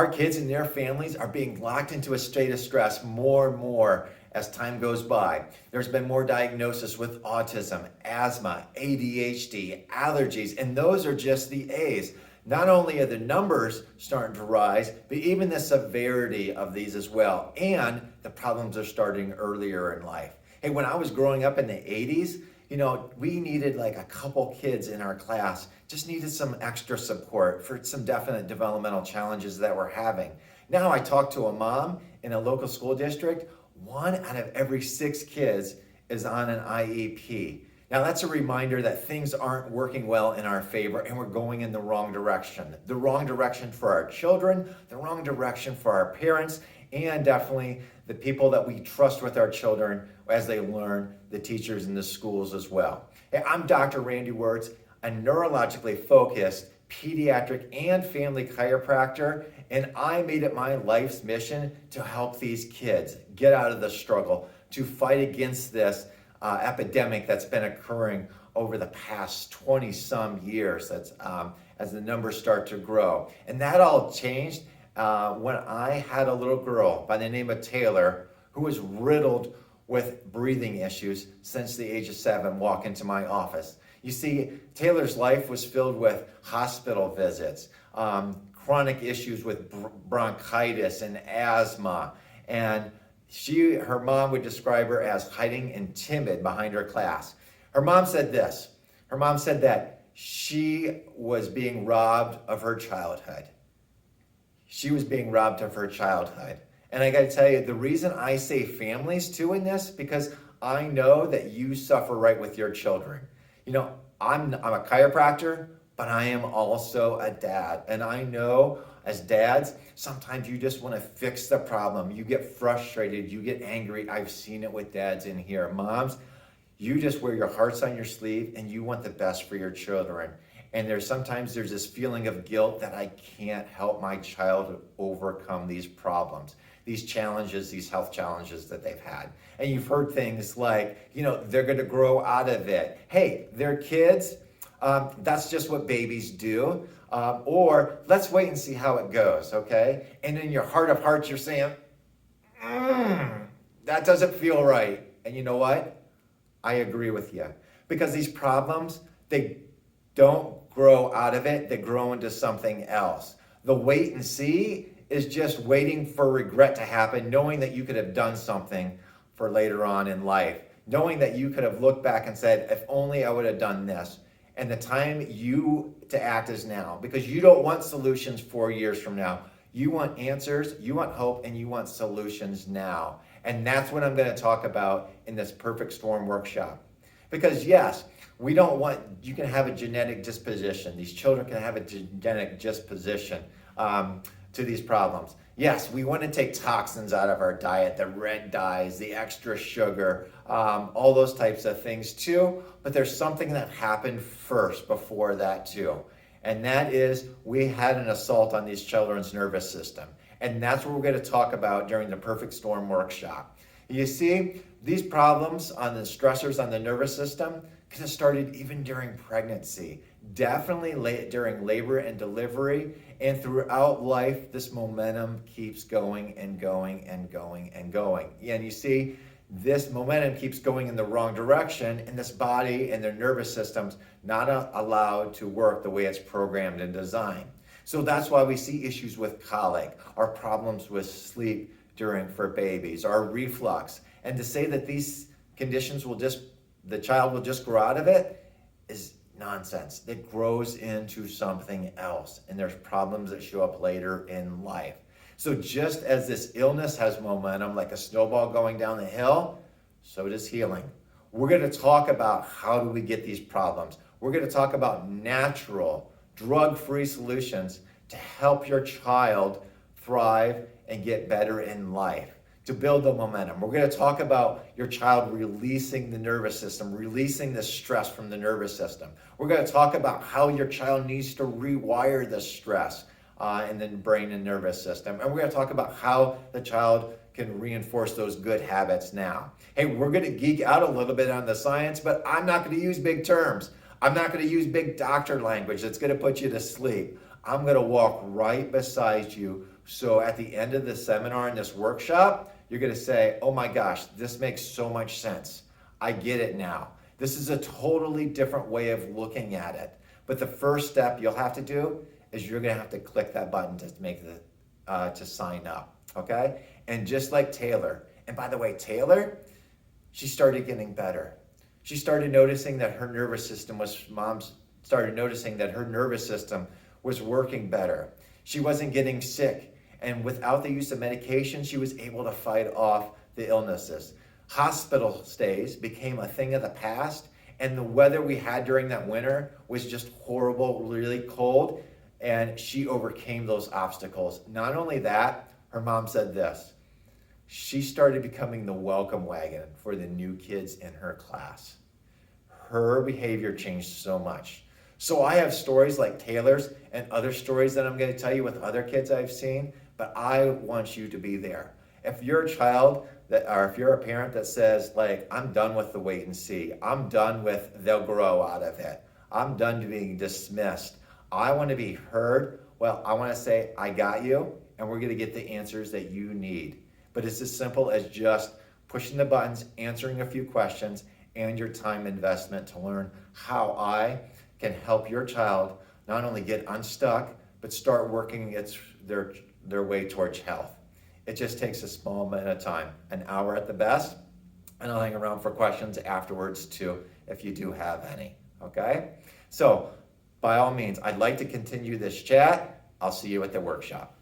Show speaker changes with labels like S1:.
S1: Our kids and their families are being locked into a state of stress more and more as time goes by. There's been more diagnosis with autism, asthma, ADHD, allergies, and those are just the A's. Not only are the numbers starting to rise, but even the severity of these as well. And the problems are starting earlier in life. Hey, when I was growing up in the 80s, we needed like a couple kids in our class, just needed some extra support for some definite developmental challenges that we're having. Now I talk to a mom in a local school district, 1 out of every 6 kids is on an IEP. Now that's a reminder that things aren't working well in our favor and we're going in the wrong direction. The wrong direction for our children, the wrong direction for our parents, and definitely the people that we trust with our children as they learn, the teachers in the schools as well. Hey, I'm Dr. Randy Wurts, a neurologically focused pediatric and family chiropractor, and I made it my life's mission to help these kids get out of the struggle, to fight against this epidemic that's been occurring over the past 20 some years as the numbers start to grow. And that all changed when I had a little girl by the name of Taylor who was riddled with breathing issues since the age of 7 walk into my office. You see, Taylor's life was filled with hospital visits, chronic issues with bronchitis and asthma, and her mom would describe her as hiding and timid behind her class. Her mom said this. Her mom said that she was being robbed of her childhood. She was being robbed of her childhood. And I got to tell you, the reason I say families too in this, because I know that you suffer right with your children. I'm a chiropractor, but I am also a dad. And I know as dads, sometimes you just want to fix the problem. You get frustrated, you get angry. I've seen it with dads in here. Moms, you just wear your hearts on your sleeve and you want the best for your children. And sometimes there's this feeling of guilt that I can't help my child overcome these problems, these challenges, these health challenges that they've had. And you've heard things like, they're going to grow out of it. Hey, they're kids. That's just what babies do. Or let's wait and see how it goes, okay? And in your heart of hearts, you're saying, that doesn't feel right. And you know what? I agree with you. Because these problems, they don't grow out of it, they grow into something else. The wait and see is just waiting for regret to happen, knowing that you could have done something for later on in life, knowing that you could have looked back and said, if only I would have done this. And the time to act is now, because you don't want solutions 4 years from now. You want answers, you want hope, and you want solutions now. And that's what I'm going to talk about in this Perfect Storm workshop. Because yes, you can have a genetic disposition. These children can have a genetic disposition to these problems. Yes, we want to take toxins out of our diet, the red dyes, the extra sugar, all those types of things too. But there's something that happened first before that too. And that is we had an assault on these children's nervous system. And that's what we're going to talk about during the Perfect Storm workshop. You see, these problems on the stressors on the nervous system could have started even during pregnancy, definitely during labor and delivery, and throughout life, this momentum keeps going and going and going and going. And you see, this momentum keeps going in the wrong direction, and this body and their nervous system's not allowed to work the way it's programmed and designed. So that's why we see issues with colic, or problems with sleep for babies, or reflux. And to say that these conditions the child will just grow out of it is nonsense. It grows into something else, and there's problems that show up later in life. So just as this illness has momentum, like a snowball going down the hill, so does healing. We're going to talk about how do we get these problems. We're going to talk about natural, drug-free solutions to help your child thrive and get better in life, to build the momentum. We're going to talk about your child releasing the nervous system, releasing the stress from the nervous system. We're going to talk about how your child needs to rewire the stress in the brain and nervous system. And we're going to talk about how the child can reinforce those good habits now. Hey, we're going to geek out a little bit on the science, but I'm not going to use big terms. I'm not going to use big doctor language that's going to put you to sleep. I'm going to walk right beside you. So at the end of the seminar and this workshop, you're going to say, oh my gosh, this makes so much sense. I get it now. This is a totally different way of looking at it. But the first step you'll have to do is you're going to have to click that button to make to sign up. Okay? And just like Taylor, and by the way, Taylor, she started getting better. She started noticing that her nervous system was, started noticing that her nervous system was working better. She wasn't getting sick. And without the use of medication, she was able to fight off the illnesses. Hospital stays became a thing of the past. And the weather we had during that winter was just horrible, really cold. And she overcame those obstacles. Not only that, her mom said this. She started becoming the welcome wagon for the new kids in her class. Her behavior changed so much. So I have stories like Taylor's and other stories that I'm going to tell you with other kids I've seen, but I want you to be there. If you're a child or if you're a parent that says, like, I'm done with the wait and see, I'm done with they'll grow out of it, I'm done being dismissed, I want to be heard, well, I want to say, I got you, and we're going to get the answers that you need. But it's as simple as just pushing the buttons, answering a few questions, and your time investment to learn how I can help your child not only get unstuck, but start working their way towards health. It just takes a small amount of time, an hour at the best, and I'll hang around for questions afterwards too, if you do have any, okay? So, by all means, I'd like to continue this chat. I'll see you at the workshop.